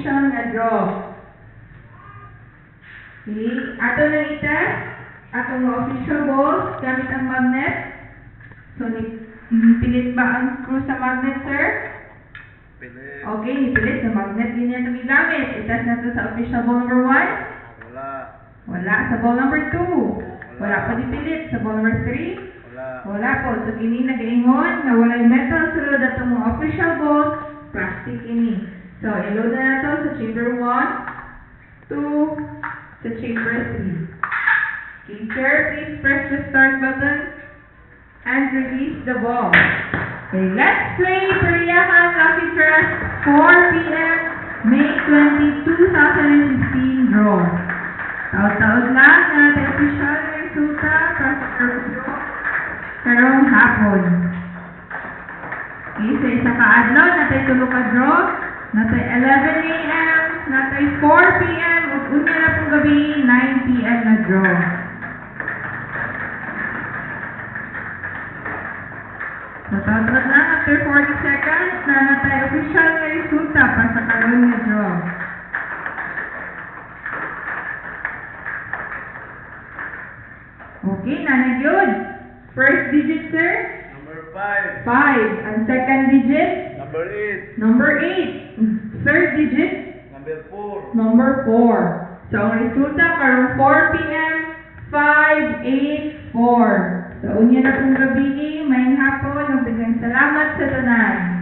official na draw. Okay, ato na itest atong mga official balls gamit ang magnet. So, pilit ba ang screw sa magnet, sir? Pilit. Okay, pilit sa magnet din yan itong gamit. Itest na to sa official ball number 1. Wala. Wala. Sa ball number 2. Wala pa di pilit. Sa ball number 3. Wala. Wala po. So, kini nag-ingon na walay metal sulod atong mga official balls. Plastic ini. So, i-load na to sa chamber 1, 2, sa chamber 3. Okay, sir, please press the start button and release the ball. Okay, let's play Pariahan Lucky Dress 4 p.m. May 20, 2016 draw. Taon-taon lang na natin official na resulta para sa draw karong hapon. Okay, sa isa ka-adlaw, natin tulog ka draw. Natin 11 a.m., natin 4 p.m., ug unya na pong gabi, 9 p.m. na draw. So, tatrat lang after 40 seconds na natin official na resulta para sa karon na draw. Okay, nanag-yun. First digit, sir? Number 5. 5. Ang second digit? Number 8. Number 8. Third digit? Number 4. Number 4. So, ang resulta karong 4 p.m. 5, 8, 4. So, unya na pong gabi, may hapon. Mabigang salamat sa tanan.